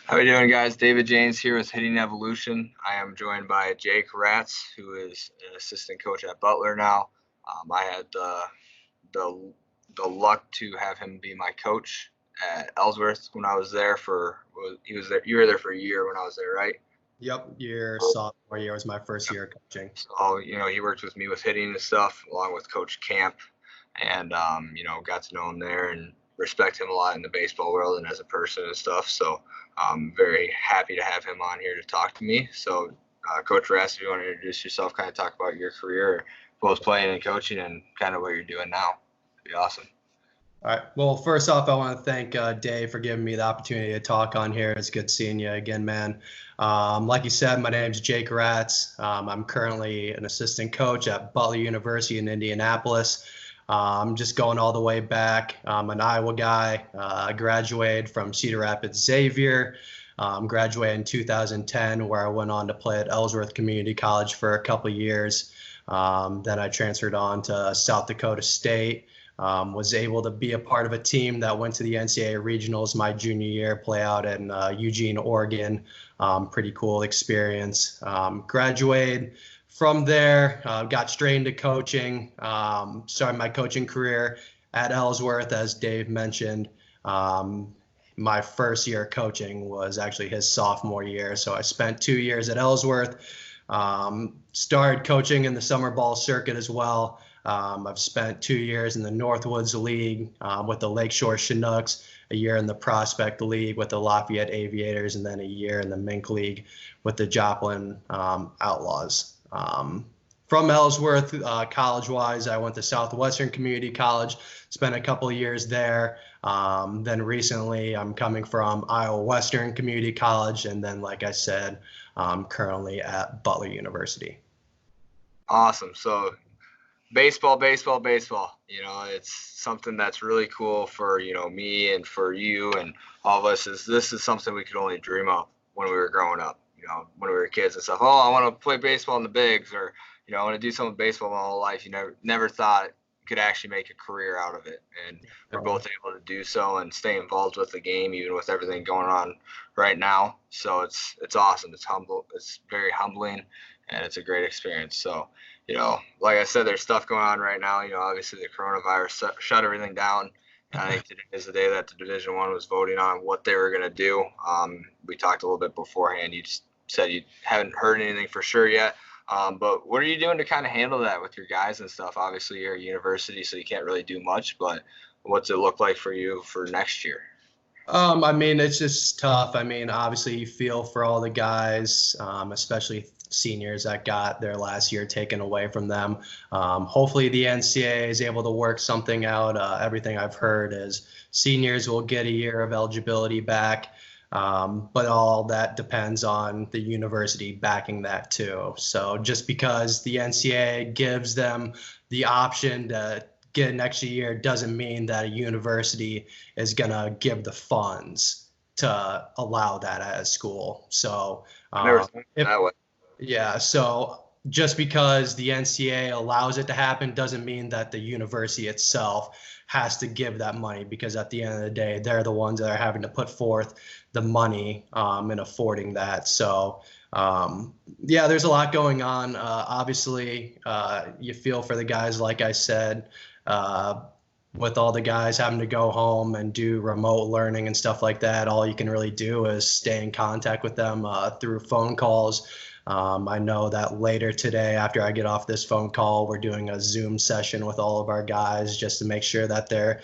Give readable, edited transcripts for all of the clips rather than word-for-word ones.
How are you doing, guys? David James here with Hitting Evolution. I am joined by Jake Ratz, who is an assistant coach at Butler now. I had the the luck to have him be my coach at Ellsworth when I was there he was there. You were there for a year when I was there, right? Yep, your sophomore year was my first year coaching. So he worked with me with hitting and stuff, along with Coach Camp, and got to know him there and respect him a lot in the baseball world and as a person and stuff. So I'm very happy to have him on here to talk to me. So, Coach Rass, if you want to introduce yourself, kind of talk about your career, both playing and coaching, and kind of what you're doing now, it'd be awesome. All right. Well, first off, I want to thank Dave for giving me the opportunity to talk on here. It's good seeing you again, man. Like you said, my name's Jake Ratz. I'm currently an assistant coach at Butler University in Indianapolis. I'm just going all the way back. I'm an Iowa guy. I graduated from Cedar Rapids Xavier. Graduated in 2010, where I went on to play at Ellsworth Community College for a couple of years. Then I transferred on to South Dakota State. Was able to be a part of a team that went to the NCAA regionals my junior year, play out in Eugene, Oregon. Pretty cool experience. Graduated from there, got straight into coaching, started my coaching career at Ellsworth, as Dave mentioned. My first year of coaching was actually his sophomore year. So I spent 2 years at Ellsworth, started coaching in the summer ball circuit as well. I've spent 2 years in the Northwoods League with the Lakeshore Chinooks, a year in the Prospect League with the Lafayette Aviators, and then a year in the Mink League with the Joplin Outlaws. From Ellsworth, college-wise, I went to Southwestern Community College, spent a couple of years there. Then recently, I'm coming from Iowa Western Community College, and then, like I said, I'm currently at Butler University. Awesome. So baseball, baseball, baseball. It's something that's really cool for, me and for you and all of us. This is something we could only dream of when we were growing up, when we were kids and stuff. Oh, I want to play baseball in the bigs, or, I want to do something with baseball my whole life. You never thought you could actually make a career out of it. And we're both able to do so and stay involved with the game, even with everything going on right now. So it's awesome. It's humble. It's very humbling, and it's a great experience. So, like I said, there's stuff going on right now. Obviously the coronavirus shut everything down. And I think today is the day that the Division I was voting on what they were going to do. We talked a little bit beforehand. You just said you haven't heard anything for sure yet. But what are you doing to kind of handle that with your guys and stuff? Obviously you're at university, so you can't really do much, but what's it look like for you for next year? It's just tough. Obviously you feel for all the guys, especially seniors that got their last year taken away from them. Hopefully the NCAA is able to work something out. Everything I've heard is seniors will get a year of eligibility back. But all that depends on the university backing that too. So just because the NCAA gives them the option to get an extra year doesn't mean that a university is going to give the funds to allow that at a school. So that way. Yeah, so just because the NCAA allows it to happen doesn't mean that the university itself has to give that money, because at the end of the day, they're the ones that are having to put forth the money in affording that. So there's a lot going on. Obviously, you feel for the guys, like I said, with all the guys having to go home and do remote learning and stuff like that. All you can really do is stay in contact with them through phone calls. I know that later today, after I get off this phone call, we're doing a Zoom session with all of our guys just to make sure that they're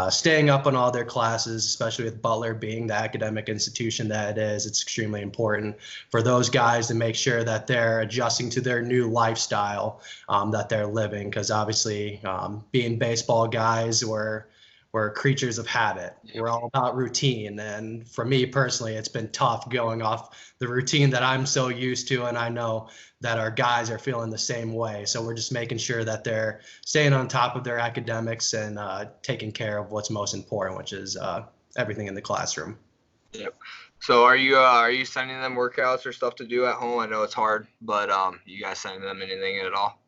staying up on all their classes, especially with Butler being the academic institution that it is. It's extremely important for those guys to make sure that they're adjusting to their new lifestyle that they're living, because obviously being baseball guys, we're creatures of habit. We're all about routine. And for me personally, it's been tough going off the routine that I'm so used to. And I know that our guys are feeling the same way. So we're just making sure that they're staying on top of their academics and taking care of what's most important, which is everything in the classroom. Yep. So are you sending them workouts or stuff to do at home? I know it's hard, but you guys sending them anything at all?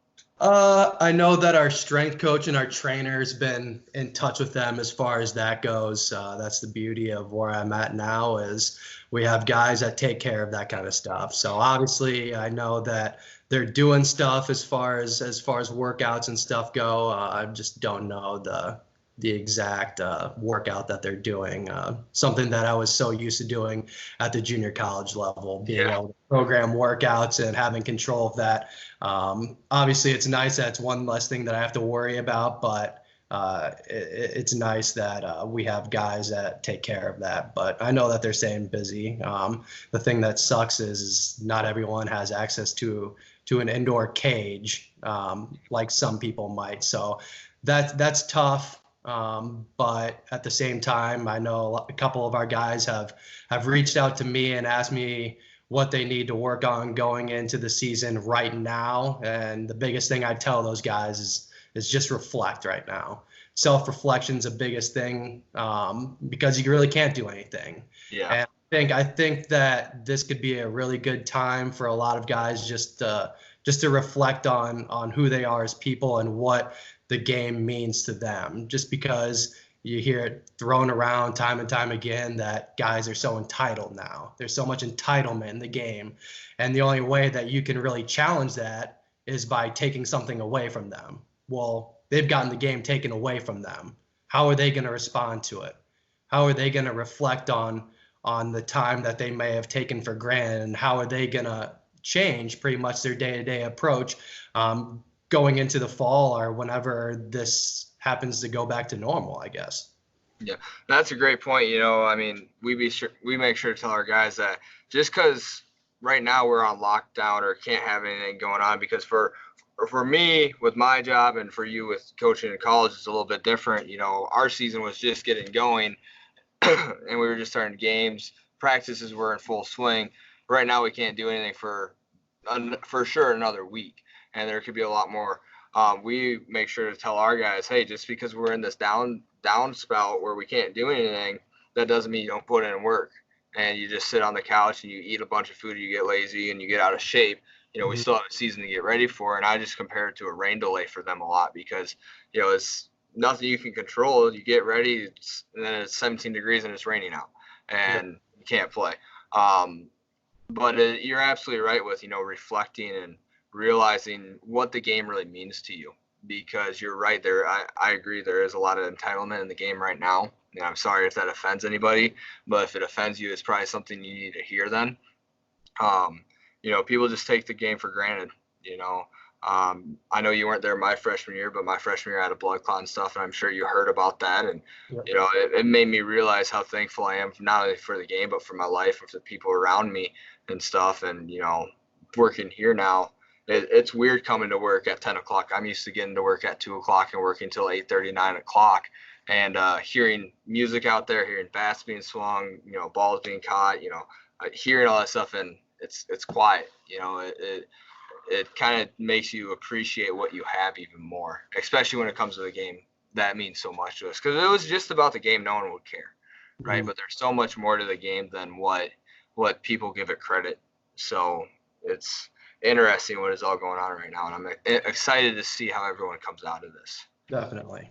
I know that our strength coach and our trainer's been in touch with them as far as that goes. That's the beauty of where I'm at now is we have guys that take care of that kind of stuff. So obviously, I know that they're doing stuff as far as workouts and stuff go. I just don't know the exact workout that they're doing. Something that I was so used to doing at the junior college level, being Yeah. able to program workouts and having control of that. Obviously, it's nice that it's one less thing that I have to worry about, but it's nice that we have guys that take care of that. But I know that they're staying busy. The thing that sucks is not everyone has access to an indoor cage like some people might. So that's tough. But at the same time, I know a couple of our guys have reached out to me and asked me what they need to work on going into the season right now. And the biggest thing I tell those guys is just reflect right now. Self-reflection is the biggest thing because you really can't do anything. Yeah. And I think that this could be a really good time for a lot of guys just to reflect on who they are as people and what the game means to them. Just because you hear it thrown around time and time again that guys are so entitled now. There's so much entitlement in the game. And the only way that you can really challenge that is by taking something away from them. Well, they've gotten the game taken away from them. How are they going to respond to it? How are they going to reflect on the time that they may have taken for granted, and how are they going to change pretty much their day-to-day approach going into the fall or whenever this happens to go back to normal, I guess. Yeah, that's a great point. I mean, we make sure to tell our guys that just because right now we're on lockdown or can't have anything going on, because for me with my job and for you with coaching in college, it's a little bit different. Our season was just getting going, and we were just starting games. Practices were in full swing. Right now, we can't do anything for sure another week, and there could be a lot more. We make sure to tell our guys, hey, just because we're in this down spout where we can't do anything, that doesn't mean you don't put in work and you just sit on the couch and you eat a bunch of food, you get lazy and you get out of shape. We still have a season to get ready for, and I just compare it to a rain delay for them a lot because it's nothing you can control. You get ready, and then it's 17 degrees and it's raining out, and you can't play. But you're absolutely right with reflecting and realizing what the game really means to you, because you're right there. I agree. There is a lot of entitlement in the game right now. And I'm sorry if that offends anybody, but if it offends you, it's probably something you need to hear then. People just take the game for granted. I know you weren't there my freshman year, but my freshman year I had a blood clot and stuff, and I'm sure you heard about that. And it made me realize how thankful I am not only for the game, but for my life and for the people around me and stuff. And working here now, it's weird coming to work at 10 o'clock. I'm used to getting to work at 2 o'clock and working till 8:30, 9 o'clock, and hearing music out there, hearing bats being swung, balls being caught, hearing all that stuff, and it's quiet. It kind of makes you appreciate what you have even more, especially when it comes to the game that means so much to us. Because if it was just about the game, no one would care, right? Mm-hmm. But there's so much more to the game than what people give it credit. So it's interesting what is all going on right now, and I'm excited to see how everyone comes out of this. Definitely.